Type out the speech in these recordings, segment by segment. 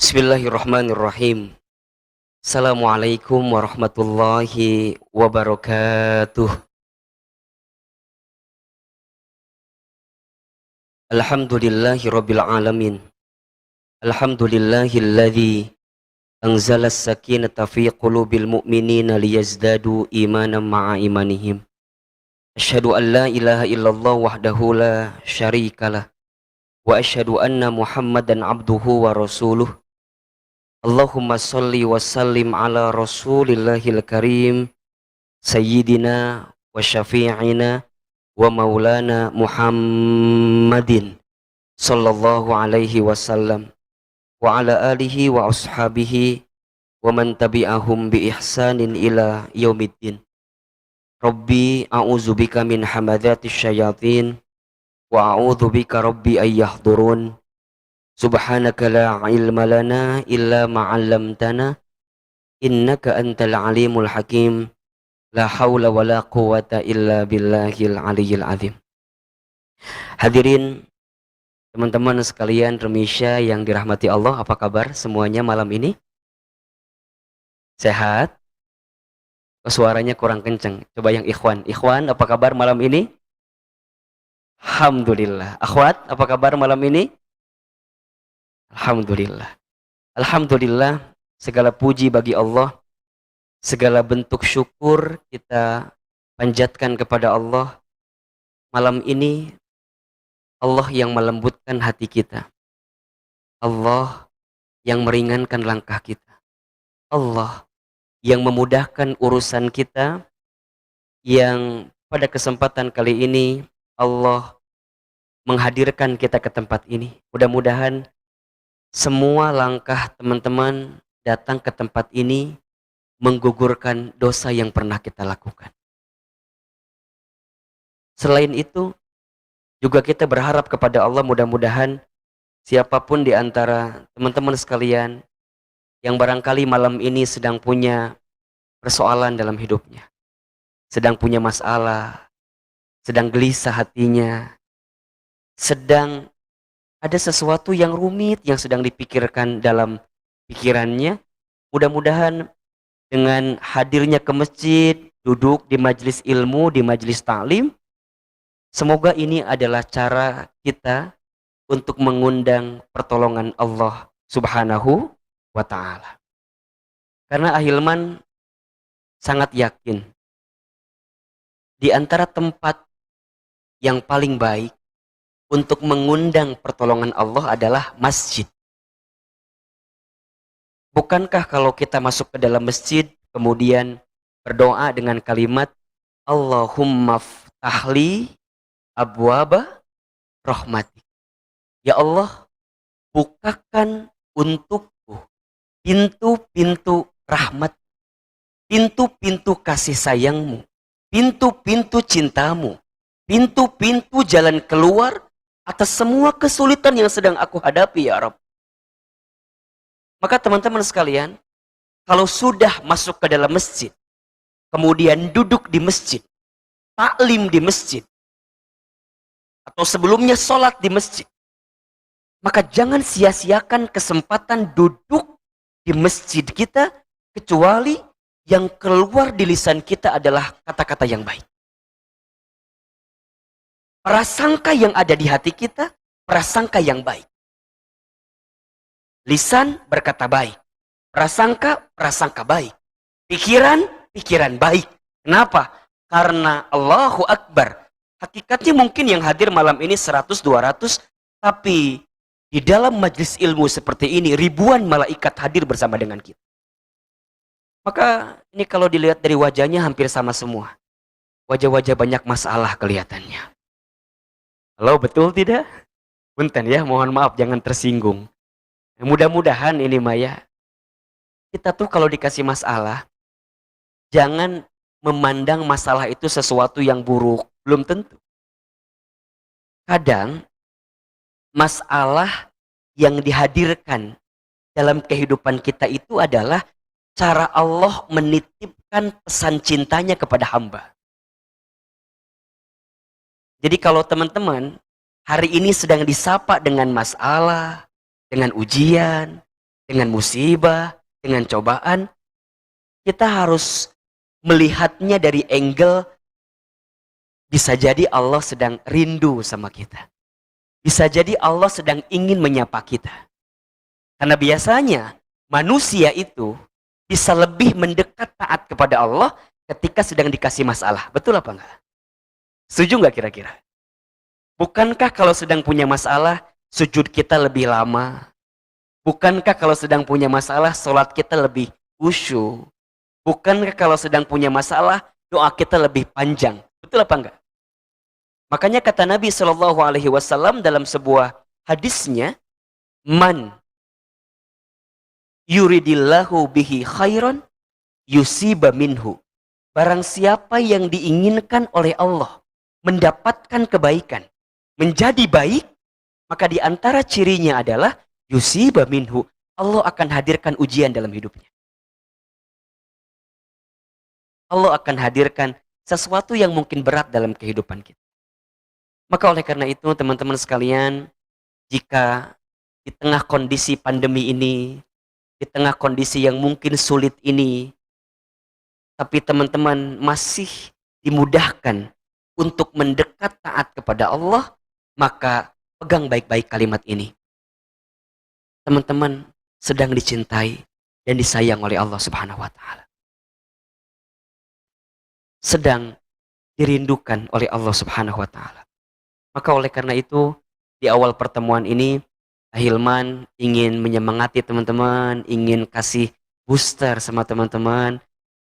Bismillahirrahmanirrahim. Assalamualaikum warahmatullahi wabarakatuh. Alhamdulillahi rabbil alamin. Alhamdulillahilladzi anzala as-sakinata fi qulubil mu'minina liyazdadu imanan ma'a imanihim. Asyhadu an la ilaha illallah wahdahu la syarikalah wa asyhadu anna Muhammadan abduhu wa rasuluh. Allahumma salli wa sallim ala rasulillahil karim sayyidina wa syafi'ina wa maulana Muhammadin sallallahu alaihi wasallam wa ala alihi wa ashabihi wa man tabi'ahum bi ihsanin ila yaumiddin. Rabbi a'udzubika min hamadzatis syayatin wa a'udzubika rabbi ay yahdurun. Subhanaka la ilma lana illa ma 'allamtana innaka antal alimul hakim. La haula wa la quwata illa billahil aliyyil azim. Hadirin teman-teman sekalian remisya yang dirahmati Allah, apa kabar semuanya malam ini? Sehat? Oh, suaranya kurang kenceng. Coba yang ikhwan. Ikhwan, apa kabar malam ini? Alhamdulillah. Akhwat, apa kabar malam ini? Alhamdulillah. Alhamdulillah, segala puji bagi Allah. Segala bentuk syukur kita panjatkan kepada Allah. Malam ini Allah yang melembutkan hati kita. Allah yang meringankan langkah kita. Allah yang memudahkan urusan kita. Yang pada kesempatan kali ini Allah menghadirkan kita ke tempat ini. Mudah-mudahan semua langkah teman-teman datang ke tempat ini menggugurkan dosa yang pernah kita lakukan. Selain itu, juga kita berharap kepada Allah, mudah-mudahan siapapun di antara teman-teman sekalian yang barangkali malam ini sedang punya persoalan dalam hidupnya, sedang punya masalah, sedang gelisah hatinya, sedang ada sesuatu yang rumit yang sedang dipikirkan dalam pikirannya, mudah-mudahan dengan hadirnya ke masjid, duduk di majelis ilmu, di majelis ta'lim, semoga ini adalah cara kita untuk mengundang pertolongan Allah Subhanahu wa ta'ala. Karena Ahilman sangat yakin di antara tempat yang paling baik untuk mengundang pertolongan Allah adalah masjid. Bukankah kalau kita masuk ke dalam masjid, kemudian berdoa dengan kalimat Allahumma ftahli abwaba rahmatik. Ya Allah, bukakan untukku pintu-pintu rahmat, pintu-pintu kasih sayangmu, pintu-pintu cintamu, pintu-pintu jalan keluar atas semua kesulitan yang sedang aku hadapi, ya Rabb. Maka teman-teman sekalian, kalau sudah masuk ke dalam masjid, kemudian duduk di masjid, taklim di masjid, atau sebelumnya sholat di masjid, maka jangan sia-siakan kesempatan duduk di masjid kita, kecuali yang keluar di lisan kita adalah kata-kata yang baik. Prasangka yang ada di hati kita, prasangka yang baik. Lisan berkata baik, prasangka baik, pikiran baik. Kenapa? Karena Allahu Akbar. Hakikatnya mungkin yang hadir malam ini 100, 200, tapi di dalam majelis ilmu seperti ini ribuan malaikat hadir bersama dengan kita. Maka ini kalau dilihat dari wajahnya hampir sama semua. Wajah-wajah banyak masalah kelihatannya. Halo, betul tidak? Punten ya, mohon maaf jangan tersinggung. Mudah-mudahan ini Maya, kita tuh kalau dikasih masalah, jangan memandang masalah itu sesuatu yang buruk. Belum tentu. Kadang, masalah yang dihadirkan dalam kehidupan kita itu adalah cara Allah menitipkan pesan cintanya kepada hamba. Jadi kalau teman-teman hari ini sedang disapa dengan masalah, dengan ujian, dengan musibah, dengan cobaan, kita harus melihatnya dari angle bisa jadi Allah sedang rindu sama kita. Bisa jadi Allah sedang ingin menyapa kita. Karena biasanya manusia itu bisa lebih mendekat taat kepada Allah ketika sedang dikasih masalah. Betul apa enggak? Setuju nggak kira-kira? Bukankah kalau sedang punya masalah, sujud kita lebih lama? Bukankah kalau sedang punya masalah, sholat kita lebih khusyuk? Bukankah kalau sedang punya masalah, doa kita lebih panjang? Betul apa enggak? Makanya kata Nabi Shallallahu Alaihi Wasallam dalam sebuah hadisnya, man yuridillahu bihi khairan yusiba minhu. Barang siapa yang diinginkan oleh Allah mendapatkan kebaikan, menjadi baik, maka di antara cirinya adalah yusiba minhu. Allah akan hadirkan ujian dalam hidupnya. Allah akan hadirkan sesuatu yang mungkin berat dalam kehidupan kita. Maka oleh karena itu teman-teman sekalian, jika di tengah kondisi pandemi ini, di tengah kondisi yang mungkin sulit ini, tapi teman-teman masih dimudahkan untuk mendekat taat kepada Allah, maka pegang baik-baik kalimat ini. Teman-teman sedang dicintai dan disayang oleh Allah Subhanahu wa taala. Sedang dirindukan oleh Allah Subhanahu wa taala. Maka oleh karena itu di awal pertemuan ini Hilman ingin menyemangati teman-teman, ingin kasih booster sama teman-teman.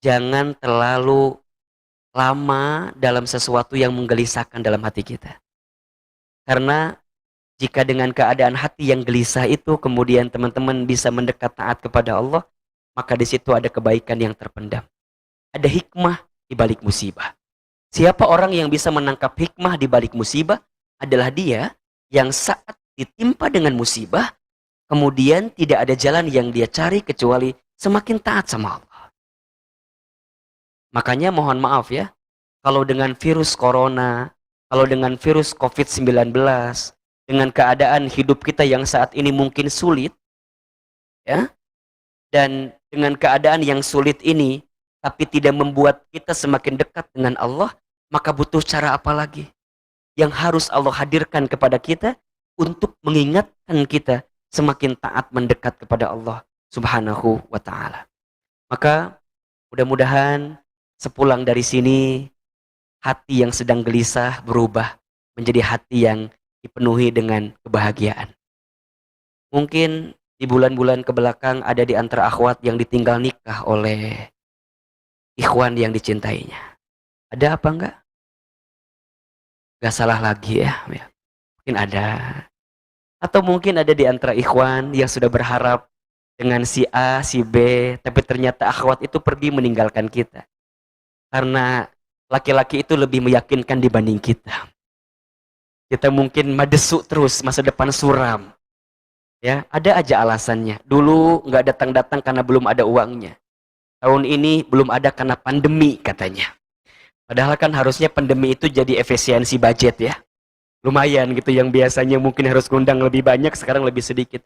Jangan terlalu lama dalam sesuatu yang menggelisahkan dalam hati kita. Karena jika dengan keadaan hati yang gelisah itu kemudian teman-teman bisa mendekat taat kepada Allah, maka di situ ada kebaikan yang terpendam. Ada hikmah di balik musibah. Siapa orang yang bisa menangkap hikmah di balik musibah adalah dia yang saat ditimpa dengan musibah, kemudian tidak ada jalan yang dia cari kecuali semakin taat sama Allah. Makanya mohon maaf ya, kalau dengan virus corona, kalau dengan virus COVID-19, dengan keadaan hidup kita yang saat ini mungkin sulit, ya, dan dengan keadaan yang sulit ini, tapi tidak membuat kita semakin dekat dengan Allah, maka butuh cara apa lagi? Yang harus Allah hadirkan kepada kita untuk mengingatkan kita semakin taat mendekat kepada Allah Subhanahu wa taala. Maka mudah-mudahan sepulang dari sini hati yang sedang gelisah berubah menjadi hati yang dipenuhi dengan kebahagiaan. Mungkin di bulan-bulan kebelakang ada di antara akhwat yang ditinggal nikah oleh ikhwan yang dicintainya. Ada apa enggak? Gak salah lagi ya. Mungkin ada. Atau mungkin ada di antara ikhwan yang sudah berharap dengan si A, si B, tapi ternyata akhwat itu pergi meninggalkan kita. Karena laki-laki itu lebih meyakinkan dibanding kita. Kita mungkin madesu terus, masa depan suram. Ya, ada aja alasannya. Dulu nggak datang-datang karena belum ada uangnya. Tahun ini belum ada karena pandemi katanya. Padahal kan harusnya pandemi itu jadi efisiensi budget ya. Lumayan gitu, yang biasanya mungkin harus ngundang lebih banyak sekarang lebih sedikit.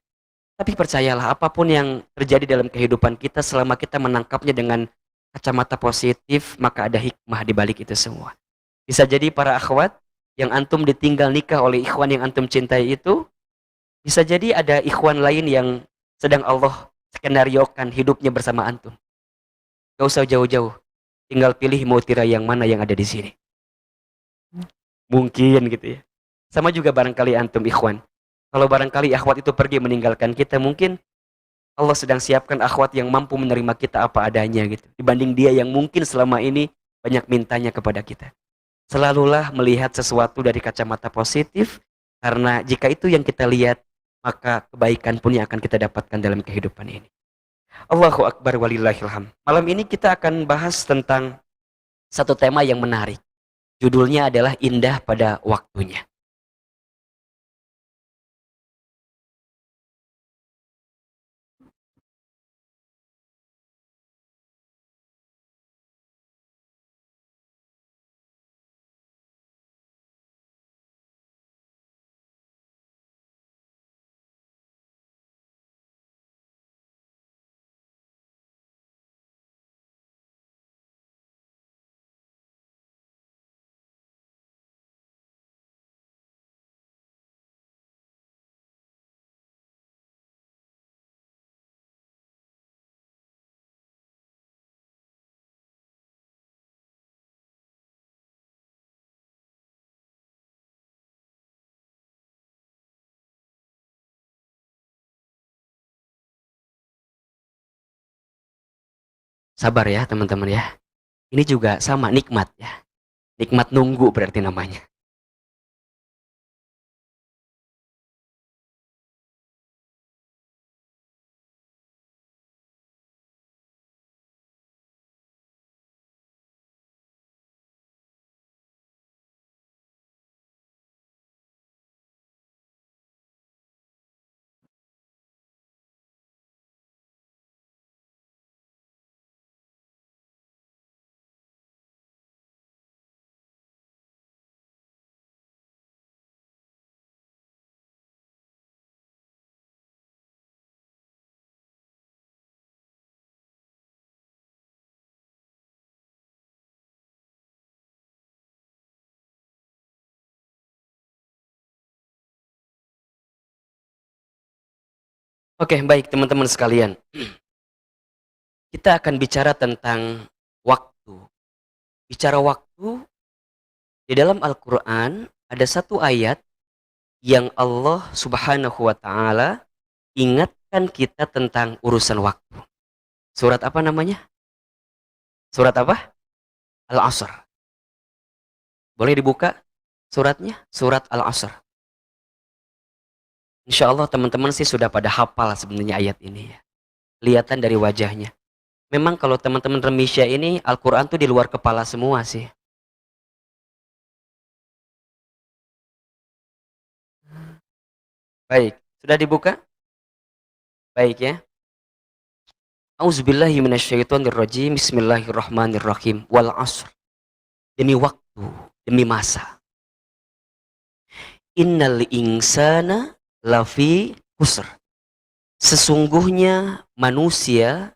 Tapi percayalah, apapun yang terjadi dalam kehidupan kita selama kita menangkapnya dengan kacamata positif, maka ada hikmah di balik itu semua. Bisa jadi para akhwat yang antum ditinggal nikah oleh ikhwan yang antum cintai itu, bisa jadi ada ikhwan lain yang sedang Allah skenariokan hidupnya bersama antum. Gak usah jauh-jauh, tinggal pilih mau tirai yang mana yang ada di sini. Mungkin gitu ya. Sama juga barangkali antum ikhwan. Kalau barangkali akhwat itu pergi meninggalkan kita, mungkin Allah sedang siapkan akhwat yang mampu menerima kita apa adanya gitu. Dibanding dia yang mungkin selama ini banyak mintanya kepada kita. Selalulah melihat sesuatu dari kacamata positif, karena jika itu yang kita lihat, maka kebaikan pun yang akan kita dapatkan dalam kehidupan ini. Allahu Akbar walillahilham. Malam ini kita akan bahas tentang satu tema yang menarik. Judulnya adalah indah pada waktunya. Sabar ya teman-teman ya. Ini juga sama nikmat ya. Nikmat nunggu berarti namanya. Oke, baik teman-teman sekalian. Kita akan bicara tentang waktu. Bicara waktu, di dalam Al-Quran ada satu ayat yang Allah Subhanahu wa Ta'ala ingatkan kita tentang urusan waktu. Surat apa namanya? Surat apa? Al-Asr. Boleh dibuka suratnya? Surat Al-Asr. Insya Allah teman-teman sih sudah pada hafal sebenarnya ayat ini ya. Kelihatan dari wajahnya. Memang kalau teman-teman remisya ini Al-Quran tuh di luar kepala semua sih. Baik, sudah dibuka? Baik ya. Auzubillahi minasyaitonirrajim. Bismillahirrahmanirrahim. Wal asr. Demi waktu, demi masa. Innal insana lafi khusr. Sesungguhnya manusia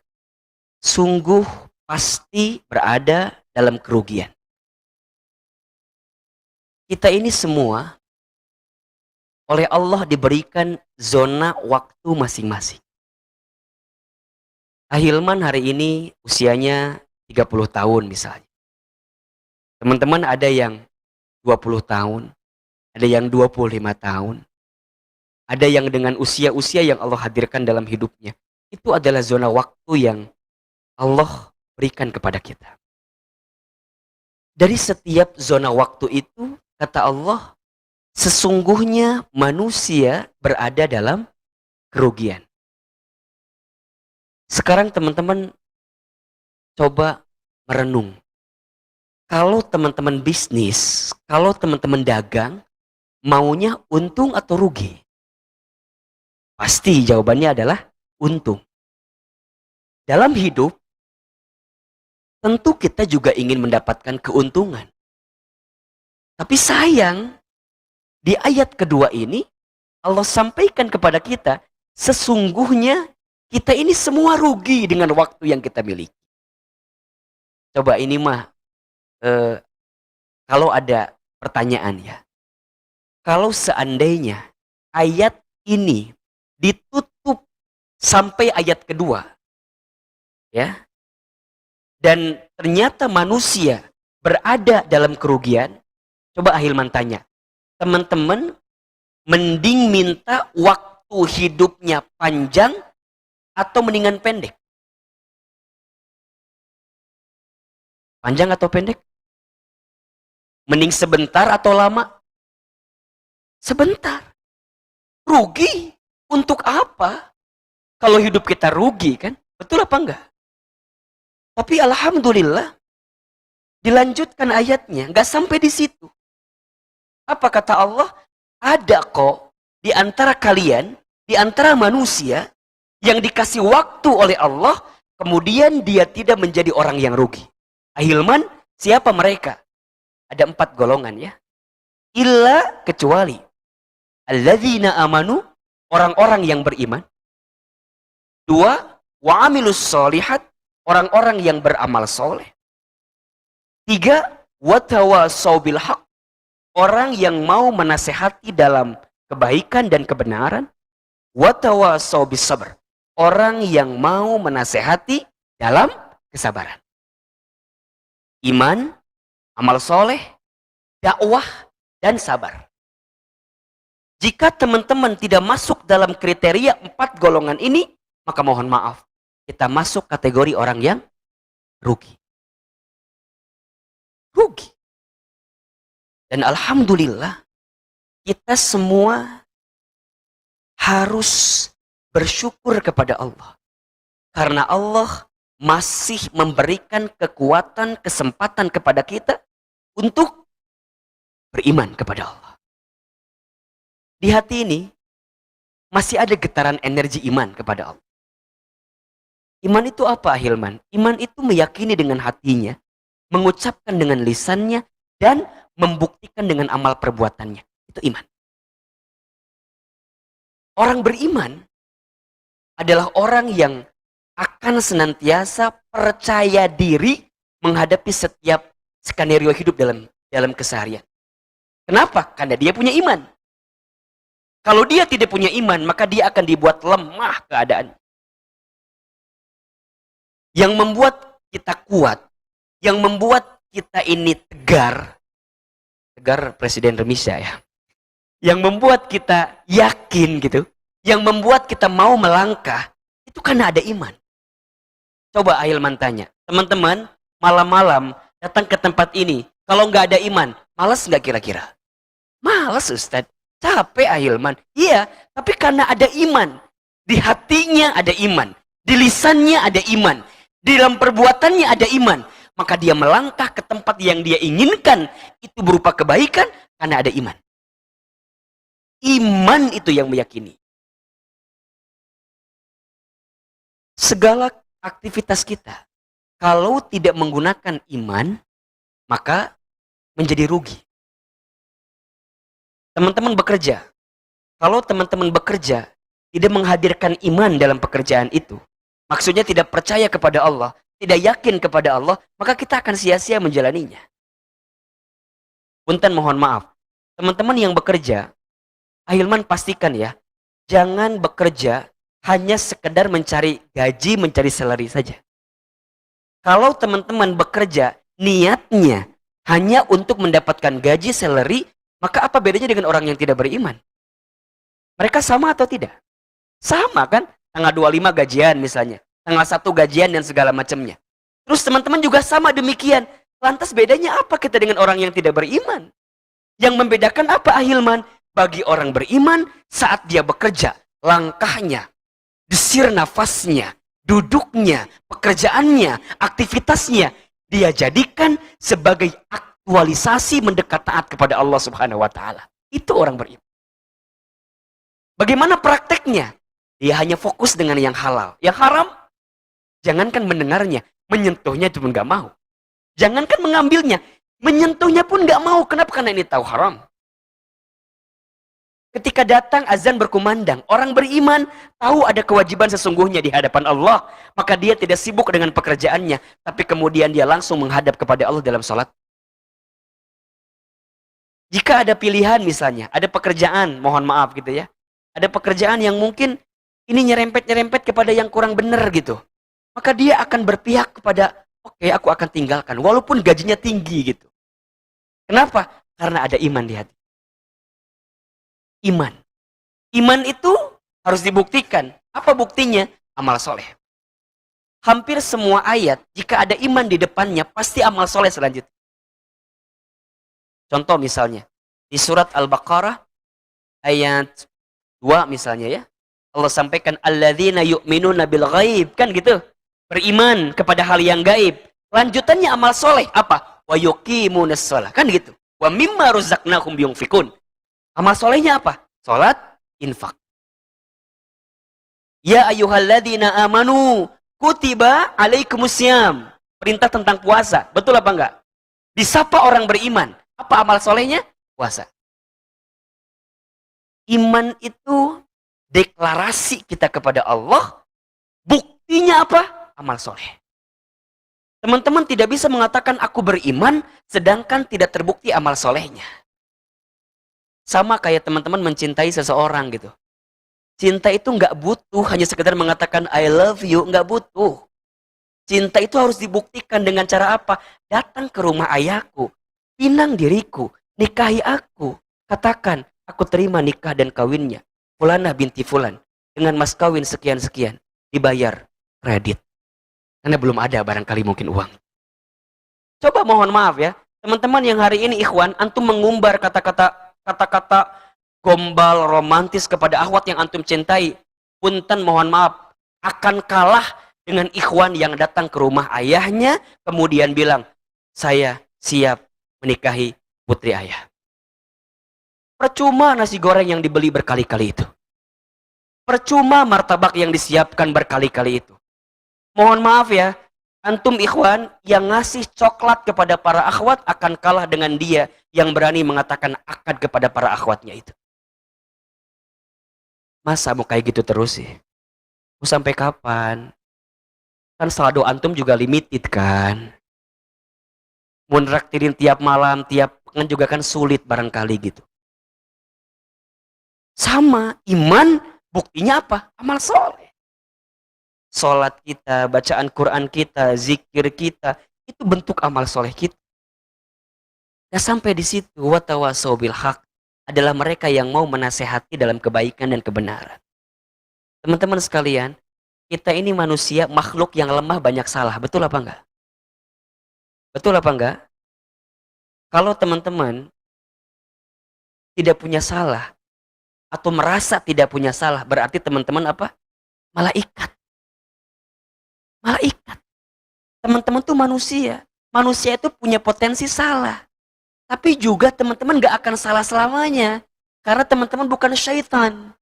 sungguh pasti berada dalam kerugian. Kita ini semua oleh Allah diberikan zona waktu masing-masing. Ahilman hari ini usianya 30 tahun misalnya. Teman-teman ada yang 20 tahun, ada yang 25 tahun. Ada yang dengan usia-usia yang Allah hadirkan dalam hidupnya. Itu adalah zona waktu yang Allah berikan kepada kita. Dari setiap zona waktu itu, kata Allah, sesungguhnya manusia berada dalam kerugian. Sekarang teman-teman coba merenung. Kalau teman-teman bisnis, kalau teman-teman dagang, maunya untung atau rugi? Pasti jawabannya adalah untung. Dalam hidup, tentu kita juga ingin mendapatkan keuntungan. Tapi sayang, di ayat kedua ini, Allah sampaikan kepada kita, sesungguhnya kita ini semua rugi dengan waktu yang kita miliki. Coba ini mah, kalau ada pertanyaan ya. Kalau seandainya ayat ini ditutup sampai ayat kedua, ya, dan ternyata manusia berada dalam kerugian, coba Ahilman tanya, teman-teman mending minta waktu hidupnya panjang atau mendingan pendek? Panjang atau pendek? Mending sebentar atau lama? Sebentar. Rugi. Untuk apa? Kalau hidup kita rugi kan? Betul apa enggak? Tapi alhamdulillah dilanjutkan ayatnya, enggak sampai di situ. Apa kata Allah? Ada kok di antara kalian, di antara manusia yang dikasih waktu oleh Allah, kemudian dia tidak menjadi orang yang rugi. Ahilman, siapa mereka? Ada 4 golongan ya. Illa kecuali alladzina amanu, orang-orang yang beriman. 2, wa amilus solihat, orang-orang yang beramal soleh. 3, wa tawassaw bil haq, orang yang mau menasehati dalam kebaikan dan kebenaran. Wa tawassaw bis sabr, orang yang mau menasehati dalam kesabaran. Iman, amal soleh, dakwah, dan sabar. Jika teman-teman tidak masuk dalam kriteria 4 golongan ini, maka mohon maaf, kita masuk kategori orang yang rugi. Rugi. Dan alhamdulillah kita semua harus bersyukur kepada Allah. Karena Allah masih memberikan kekuatan, kesempatan kepada kita untuk beriman kepada Allah. Di hati ini masih ada getaran energi iman kepada Allah. Iman itu apa, Hilman? Iman itu meyakini dengan hatinya, mengucapkan dengan lisannya, dan membuktikan dengan amal perbuatannya. Itu iman. Orang beriman adalah orang yang akan senantiasa percaya diri menghadapi setiap skenario hidup dalam keseharian. Kenapa? Karena dia punya iman. Kalau dia tidak punya iman, maka dia akan dibuat lemah keadaan. Yang membuat kita kuat, yang membuat kita ini tegar Presiden Remisa ya. Yang membuat kita yakin gitu, yang membuat kita mau melangkah, itu karena ada iman. Coba Ahilman tanya, teman-teman malam-malam datang ke tempat ini, kalau nggak ada iman, malas nggak kira-kira? Malas Ustadz, capek Ahilman. Iya, tapi karena ada iman. Di hatinya ada iman, di lisannya ada iman, di dalam perbuatannya ada iman. Maka dia melangkah ke tempat yang dia inginkan, itu berupa kebaikan karena ada iman. Iman itu yang meyakini. Segala aktivitas kita, kalau tidak menggunakan iman, maka menjadi rugi. Teman-teman bekerja. Kalau teman-teman bekerja, tidak menghadirkan iman dalam pekerjaan itu, maksudnya tidak percaya kepada Allah, tidak yakin kepada Allah, maka kita akan sia-sia menjalaninya. Punten mohon maaf. Teman-teman yang bekerja, Ahilman pastikan ya, jangan bekerja hanya sekedar mencari gaji, mencari salary saja. Kalau teman-teman bekerja, niatnya hanya untuk mendapatkan gaji, salary, maka apa bedanya dengan orang yang tidak beriman? Mereka sama atau tidak? Sama kan? Tanggal 25 gajian misalnya. Tanggal 1 gajian dan segala macamnya. Terus teman-teman juga sama demikian. Lantas bedanya apa kita dengan orang yang tidak beriman? Yang membedakan apa Ahilman? Bagi orang beriman, saat dia bekerja, langkahnya, desir nafasnya, duduknya, pekerjaannya, aktivitasnya, dia jadikan sebagai aktualisasi mendekat taat kepada Allah Subhanahu wa Ta'ala. Itu orang beriman. Bagaimana prakteknya? Dia hanya fokus dengan yang halal. Yang haram, jangankan mendengarnya, menyentuhnya cuma nggak mau. Jangankan mengambilnya, menyentuhnya pun nggak mau. Kenapa? Karena ini tahu haram. Ketika datang azan berkumandang, orang beriman tahu ada kewajiban sesungguhnya di hadapan Allah, maka dia tidak sibuk dengan pekerjaannya, tapi kemudian dia langsung menghadap kepada Allah dalam sholat. Jika ada pilihan misalnya, ada pekerjaan, mohon maaf gitu ya, ada pekerjaan yang mungkin ini nyerempet-nyerempet kepada yang kurang benar gitu, maka dia akan berpihak kepada, oke, aku akan tinggalkan, walaupun gajinya tinggi gitu. Kenapa? Karena ada iman di hati. Iman. Iman itu harus dibuktikan. Apa buktinya? Amal soleh. Hampir semua ayat, jika ada iman di depannya, pasti amal soleh selanjutnya. Contoh misalnya, di surat Al-Baqarah, ayat 2 misalnya ya, Allah sampaikan, alladzina yu'minuna bil ghaib, kan gitu. Beriman kepada hal yang gaib. Lanjutannya amal soleh, apa? Wa yuqimunas shalah, kan gitu. Wa mimma ruzaqnahum yunfikun. Amal solehnya apa? Salat, infak. Ya ayyuhalladzina amanu kutiba alaikumusiyam. Perintah tentang puasa. Betul apa enggak? Disapa orang beriman. Apa amal solehnya? Puasa. Iman itu deklarasi kita kepada Allah. Buktinya apa? Amal soleh. Teman-teman tidak bisa mengatakan aku beriman sedangkan tidak terbukti amal solehnya. Sama kayak teman-teman mencintai seseorang gitu. Cinta itu nggak butuh hanya sekedar mengatakan I love you, nggak butuh. Cinta itu harus dibuktikan dengan cara apa? Datang ke rumah ayahku, pinang diriku, nikahi aku. Katakan, aku terima nikah dan kawinnya. Fulana binti Fulan, dengan mas kawin sekian-sekian, dibayar kredit. Karena belum ada barangkali mungkin uang. Coba mohon maaf ya, teman-teman yang hari ini ikhwan, antum mengumbar kata-kata gombal romantis kepada akhwat yang antum cintai. Punten mohon maaf, akan kalah dengan ikhwan yang datang ke rumah ayahnya kemudian bilang, "Saya siap menikahi putri ayah." Percuma nasi goreng yang dibeli berkali-kali itu. Percuma martabak yang disiapkan berkali-kali itu. Mohon maaf ya, antum ikhwan yang ngasih coklat kepada para akhwat akan kalah dengan dia yang berani mengatakan akad kepada para akhwatnya itu. Masa mau kayak gitu terus sih? Mau sampai kapan? Kan saldo antum juga limited kan? Mau neraktirin tiap malam, tiap kan juga kan sulit barangkali gitu. Sama, iman buktinya apa? Amal soleh. Sholat kita, bacaan Quran kita, zikir kita, itu bentuk amal soleh kita. Nah sampai di situ, watawasau bil haq adalah mereka yang mau menasehati dalam kebaikan dan kebenaran. Teman-teman sekalian, kita ini manusia, makhluk yang lemah banyak salah. Betul apa enggak? Betul apa enggak? Kalau teman-teman tidak punya salah, atau merasa tidak punya salah, berarti teman-teman apa? Malaikat. Malaikat. Teman-teman tuh manusia. Manusia itu punya potensi salah. Tapi juga teman-teman gak akan salah selamanya. Karena teman-teman bukan syaitan.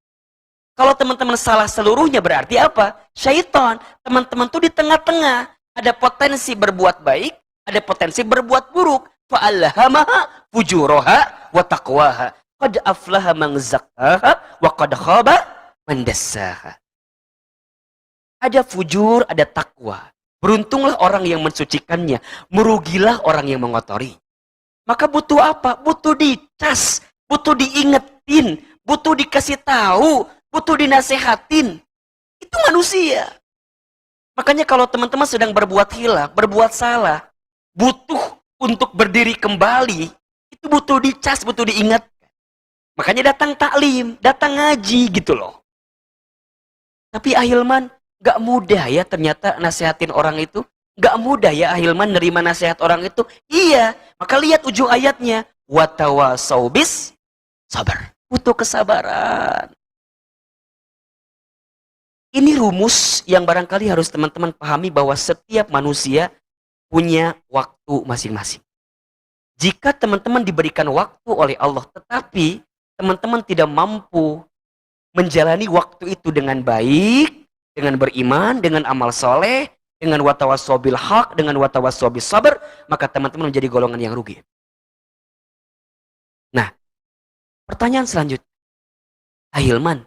Kalau teman-teman salah seluruhnya berarti apa? Syaitan. Teman-teman tuh di tengah-tengah. Ada potensi berbuat baik, ada potensi berbuat buruk. Fa'allahamaha fujuraha wa taqwaha. Qad aflaha man zakkaha wa qad khaba man dassaha. Ada fujur, ada takwa. Beruntunglah orang yang mensucikannya, merugilah orang yang mengotori. Maka butuh apa? Butuh dicas, butuh diingetin, butuh dikasih tahu, butuh dinasehatin. Itu manusia. Makanya kalau teman-teman sedang berbuat hilang, berbuat salah, butuh untuk berdiri kembali, itu butuh dicas, butuh diingat. Makanya datang taklim, datang ngaji gitu loh. Tapi ahilman, gak mudah ya ternyata nasihatin orang itu. Gak mudah ya ahilman nerima nasihat orang itu. Iya, maka lihat ujung ayatnya. Watawasau bis sabar. Butuh kesabaran. Ini rumus yang barangkali harus teman-teman pahami bahwa setiap manusia punya waktu masing-masing. Jika teman-teman diberikan waktu oleh Allah, tetapi teman-teman tidak mampu menjalani waktu itu dengan baik, dengan beriman, dengan amal soleh, dengan watawasau bil haq, dengan watawasau bis sabar, maka teman-teman menjadi golongan yang rugi. Nah, pertanyaan selanjutnya. Ahilman,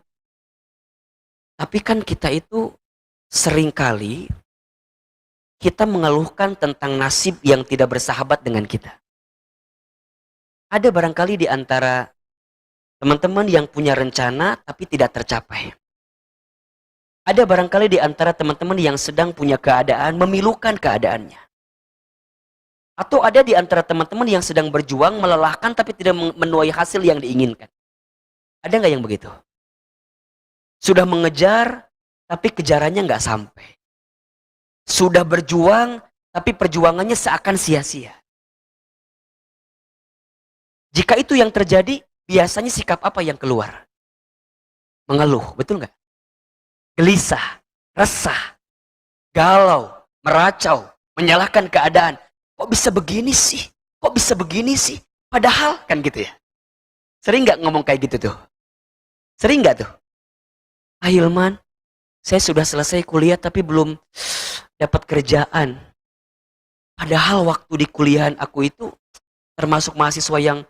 tapi kan kita itu seringkali kita mengeluhkan tentang nasib yang tidak bersahabat dengan kita. Ada barangkali di antara teman-teman yang punya rencana tapi tidak tercapai. Ada barangkali di antara teman-teman yang sedang punya keadaan, memilukan keadaannya. Atau ada di antara teman-teman yang sedang berjuang, melelahkan tapi tidak menuai hasil yang diinginkan. Ada nggak yang begitu? Sudah mengejar tapi kejarannya nggak sampai. Sudah berjuang tapi perjuangannya seakan sia-sia. Jika itu yang terjadi, biasanya sikap apa yang keluar? Mengeluh, betul nggak? Gelisah, resah, galau, meracau, menyalahkan keadaan. Kok bisa begini sih? Kok bisa begini sih? Padahal kan gitu ya. Sering nggak ngomong kayak gitu tuh? Sering nggak tuh? Ahilman, saya sudah selesai kuliah tapi belum dapat kerjaan. Padahal waktu di kuliahan aku itu termasuk mahasiswa yang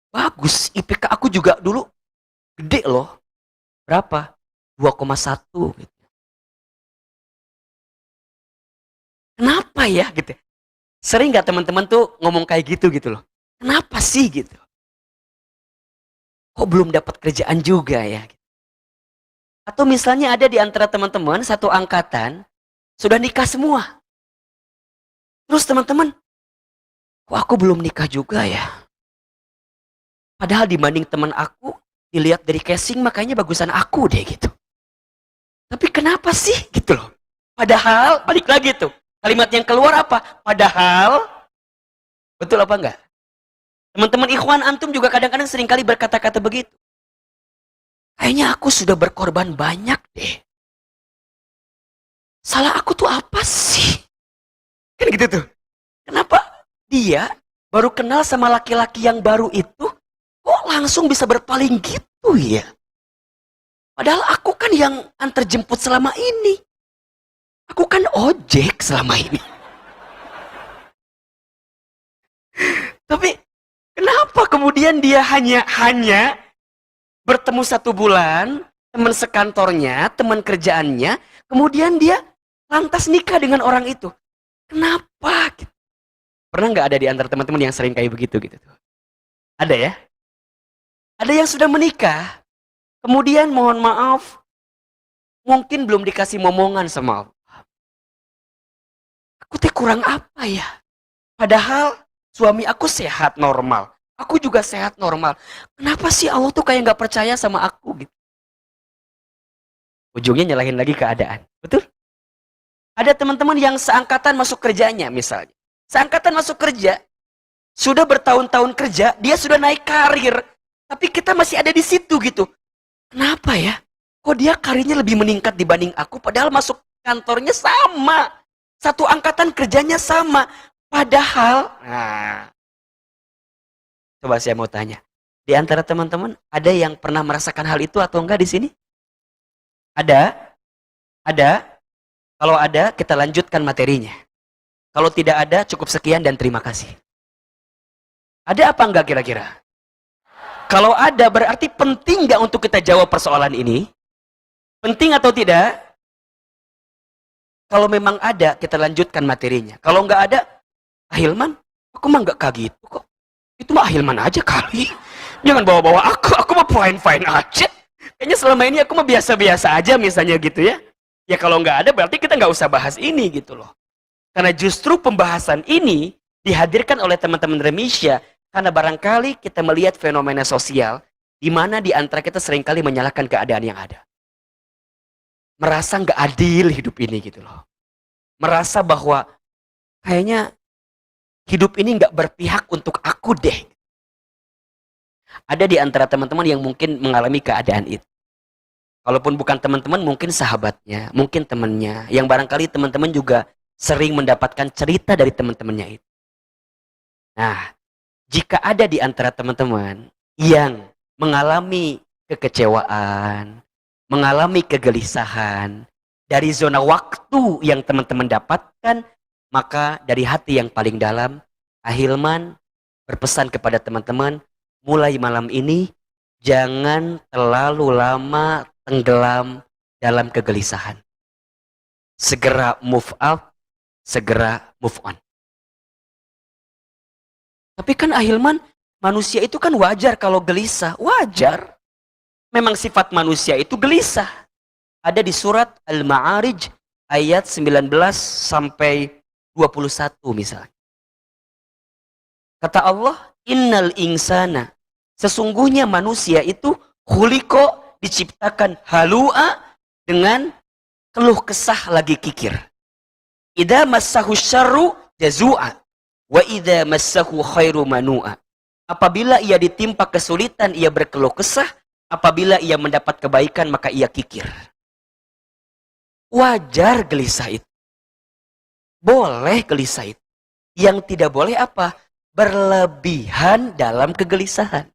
bagus. IPK aku juga dulu gede loh. Berapa? 2,1 gitu. Kenapa ya gitu? Sering nggak teman-teman tuh ngomong kayak gitu loh? Kenapa sih gitu? Kok belum dapat kerjaan juga ya? Atau misalnya ada di antara teman-teman satu angkatan sudah nikah semua. Terus teman-teman, kok aku belum nikah juga ya? Padahal dibanding teman aku, dilihat dari casing makanya bagusan aku deh gitu. Tapi kenapa sih gitu loh? Padahal, balik lagi tuh. Kalimat yang keluar apa? Padahal Betul apa enggak? Teman-teman ikhwan antum juga kadang-kadang seringkali berkata-kata begitu. Kayaknya aku sudah berkorban banyak deh. Salah aku tuh apa sih? Kan gitu tuh. Kenapa dia baru kenal sama laki-laki yang baru itu, kok langsung bisa berpaling gitu ya? Padahal aku kan yang antar jemput selama ini. Aku kan ojek selama ini. Tapi kenapa kemudian dia hanya bertemu 1 bulan, teman sekantornya, teman kerjaannya, kemudian dia lantas nikah dengan orang itu. Kenapa? Pernah nggak ada di antara teman-teman yang sering kayak begitu gitu tuh? Ada ya? Ada yang sudah menikah, kemudian mohon maaf, mungkin belum dikasih momongan sama Allah. Aku teh kurang apa ya? Padahal suami aku sehat normal. Aku juga sehat normal. Kenapa sih Allah tuh kayak nggak percaya sama aku gitu? Ujungnya nyalahin lagi keadaan. Betul? Ada teman-teman yang seangkatan masuk kerjanya misalnya. Seangkatan masuk kerja, sudah bertahun-tahun kerja, dia sudah naik karir. Tapi kita masih ada di situ gitu. Kenapa ya? Kok dia karirnya lebih meningkat dibanding aku, padahal masuk kantornya sama. Satu angkatan kerjanya sama. Padahal, nah, coba saya mau tanya. Di antara teman-teman, ada yang pernah merasakan hal itu atau enggak di sini? Ada? Ada? Kalau ada, kita lanjutkan materinya. Kalau tidak ada, cukup sekian dan terima kasih. Ada apa enggak kira-kira? Kalau ada, berarti penting enggak untuk kita jawab persoalan ini? Penting atau tidak? Kalau memang ada, kita lanjutkan materinya. Kalau enggak ada, Hilman, aku mah enggak kayak gitu kok. Itu mah Hilman aja kali. Jangan bawa-bawa aku mah fine-fine aja. Kayaknya selama ini aku mah biasa-biasa aja misalnya gitu ya. Ya kalau nggak ada berarti kita nggak usah bahas ini gitu loh. Karena justru pembahasan ini dihadirkan oleh teman-teman Remisya karena barangkali kita melihat fenomena sosial di mana di antara kita seringkali menyalahkan keadaan yang ada. Merasa nggak adil hidup ini gitu loh. Merasa bahwa kayaknya hidup ini nggak berpihak untuk aku deh. Ada di antara teman-teman yang mungkin mengalami keadaan itu. Kalaupun bukan teman-teman, mungkin sahabatnya, mungkin temannya. Yang barangkali teman-teman juga sering mendapatkan cerita dari teman-temannya itu. Nah, jika ada di antara teman-teman yang mengalami kekecewaan, mengalami kegelisahan, dari zona waktu yang teman-teman dapatkan, maka dari hati yang paling dalam, Ahilman berpesan kepada teman-teman, mulai malam ini, jangan terlalu lama tenggelam dalam kegelisahan. Segera move out, segera move on. Tapi kan Ahilman, manusia itu kan wajar kalau gelisah. Wajar. Memang sifat manusia itu gelisah. Ada di surat Al-Ma'arij ayat 19 sampai 21 misalnya. Kata Allah, innal insana, sesungguhnya manusia itu khuliqa, diciptakan halu'a, dengan keluh kesah lagi kikir. Idza massahu syarru jazu'a wa idza massahu khairu manu'a. Apabila ia ditimpa kesulitan, ia berkeluh kesah. Apabila ia mendapat kebaikan, maka ia kikir. Wajar gelisah itu. Boleh gelisah itu. Yang tidak boleh apa? Berlebihan dalam kegelisahan.